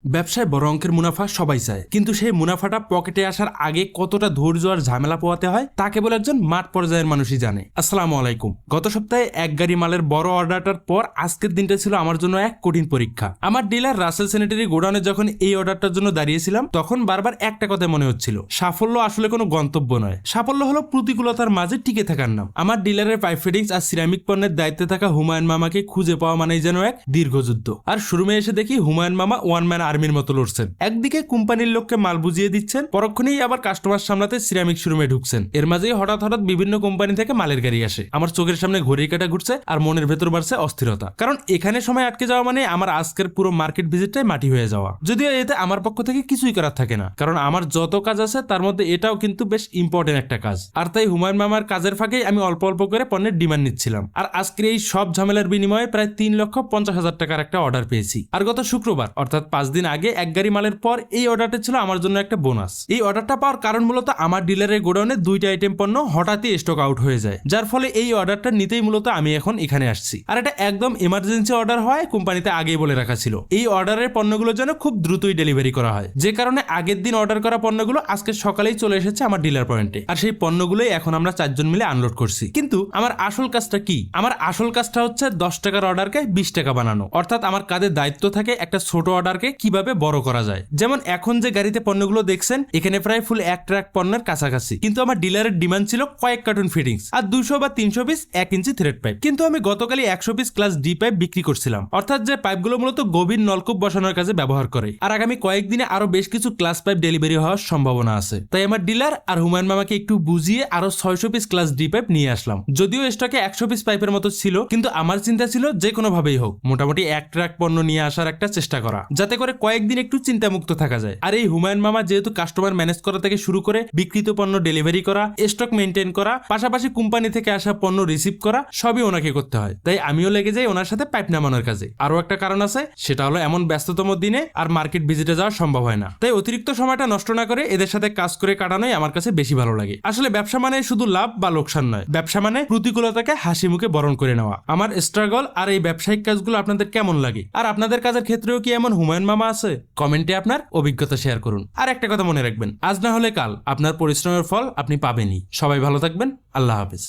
ব্যবসায় বড় অঙ্কের মুনাফা সবাই চায়, কিন্তু সেই মুনাফাটা পকেটে আসার আগে কতটা ধৈর্য আর ঝামেলা পোহাতে হয় তা কেবল একজন মাঠ পর্যায়ের মানুষই জানে। আসসালামু আলাইকুম। গত সপ্তাহে এক গাড়ি মালের বড় অর্ডারটার পর আজকের দিনটা ছিল আমার জন্য এক কঠিন পরীক্ষা। আমার ডিলার রাসেল স্যানিটারি গোডাউনে যখন এই অর্ডারটার জন্য দাঁড়িয়েছিলাম তখন বারবার একটা কথা মনে হচ্ছিল, সাফল্য আসলে কোনো গন্তব্য নয়, সাফল্য হলো প্রতিকূলতার মাঝে টিকে থাকার নাম। আমার ডিলারের পাইপ ফিটিংস আর সিরামিক পণ্যের দায়িত্বে থাকা হুমায়ুন মামাকে খুঁজে পাওয়া মানেই যেন এক দীর্ঘ যুদ্ধ। আর শোরুমে এসে দেখি হুমায়ুন মামা ওয়ান ম্যান আর্মির মতো লড়ছেন। একদিকে কোম্পানির লোককে মাল বুঝিয়ে দিচ্ছেন, পরক্ষণেই আবার কাস্টমার সামলাতে সিরামিক শোরুমে ঢুকছেন। এর মাঝেই হঠাৎ বিভিন্ন কোম্পানি থেকে মালের গাড়ি আসে। আমার চোখের সামনে ঘড়ির কাঁটা ঘুরছে আর মনের ভেতর বাড়ছে অস্থিরতা, কারণ এখানে সময় আটকে যাওয়া মানে আমার আজকের পুরো মার্কেট ভিজিটটাই মাটি হয়ে যাওয়া। যদিও এতে আমার পক্ষ থেকে কিছুই করার থাকে না, কারণ আমার যত কাজ আছে তার মধ্যে এটাও কিন্তু বেশ ইম্পর্টেন্ট একটা কাজ। আর তাই হুমায়ুন মামার কাজের ফাঁকেই আমি অল্প অল্প করে পণ্যের ডিমান্ড নিচ্ছিলাম। আর আজকের এই সব ঝামেলার বিনিময়ে প্রায় 3,50,000 টাকার একটা অর্ডার পেয়েছি। আর গত শুক্রবার অর্থাৎ 5 দিন আগে এক গাড়ি মালের পর এই অর্ডারটা ছিল আমার জন্য একটা বোনাস। এই অর্ডারটা পাওয়ার কারণ মূলত আমার ডিলারের গোডাউনে 2টা আইটেম পণ্য হঠাৎই স্টক আউট হয়ে যায়, যার ফলে এই অর্ডারটা নিতেই মূলত আমি এখন এখানে আসছি। আর এটা একদম এমার্জেন্সি অর্ডার হয়, কোম্পানিতে আগেই বলে রাখা ছিল এই অর্ডারের পণ্যগুলো যেন খুব দ্রুতই ডেলিভারি করা হয়, যে কারণে আগের দিন অর্ডার করা পণ্যগুলো আজকে সকালেই চলে এসেছে আমার ডিলার পয়েন্টে। আর সেই পণ্যগুলোই এখন আমরা 4 জন মিলে আনলোড করছি। কিন্তু আমার আসল কাজটা কি? আমার আসল কাজটা হচ্ছে 10 টাকার অর্ডারকে 20 টাকা বানানো। অর্থাৎ আমার কাজের দায়িত্ব থাকে একটা ছোট অর্ডারকে কিভাবে বড় করা যায়। যেমন এখন যে গাড়িতে পণ্যগুলো দেখছেন এখানে প্রায় ফুল 1 ট্রাক পণ্যের কাছাকাছি, কিন্তু আমার ডিলারের ডিমান্ড ছিল কয়েক কার্টুন ফিটিংস আর 200 বা 300 পিস 1 ইঞ্চি থ্রেড পাইপ। কিন্তু আমি গতকালই 100 পিস ক্লাস ডি পাইপ বিক্রি করছিলাম, অর্থাৎ যে পাইপগুলো মূলত গভীর নলকূপ বসানোর কাজে ব্যবহার করে। আর আগামী কয়েকদিনে আরো বেশ কিছু ক্লাস পাইপ ডেলিভারি হওয়ার সম্ভাবনা আছে। তাই আমার ডিলার আর হুমায়ুন মামাকে একটু বুঝিয়ে আরো 600 পিস ক্লাস ডি পাইপ নিয়ে আসলাম। যদিও স্টকে 100 পিস পাইপের মতো ছিল, কিন্তু আমার চিন্তা ছিল যে কোনো ভাবেই হোক মোটামুটি 1 ট্রাক পণ্য নিয়ে আসার একটা চেষ্টা করা, যাতে করে কয়েকদিন একটু চিন্তামুক্ত থাকা যায়। আর এই হুমায়ুন মামা যেহেতু কাস্টমার ম্যানেজ করা থেকে শুরু করে বিক্রিত পণ্য ডেলিভারি করা, স্টক মেনটেন করা, পাশাপাশি কোম্পানি থেকে আসা পণ্য রিসিভ করা সবই ওনাকে করতে হয়, তাই আমিও লেগে যাই ওনার সাথে পাইপ নামানোর কাজে। আরো একটা কারণ আছে, সেটা হলো এমন ব্যস্ততম দিনে আর মার্কেট ভিজিটে যাওয়া সম্ভব হয় না, তাই অতিরিক্ত সময়টা নষ্ট না করে এদের সাথে কাজ করে কাটানোই আমার কাছে বেশি ভালো লাগে। আসলে ব্যবসা মানে শুধু লাভ বা লোকসান নয়, ব্যবসা মানে প্রতিকূলতাকে হাসি মুখে বরণ করে নেওয়া। আমার স্ট্রাগল আর এই ব্যবসায়িক কাজগুলো আপনাদের কেমন লাগে? আর আপনাদের কাজের ক্ষেত্রেও কি এমন হুমায়ুন মামা আছে? কমেন্টে আপনার অভিজ্ঞতা শেয়ার করুন। আর একটা কথা মনে রাখবেন, আজ না হলে কাল আপনার পরিশ্রমের ফল আপনি পাবেনই। সবাই ভালো থাকবেন। আল্লাহ হাফেজ।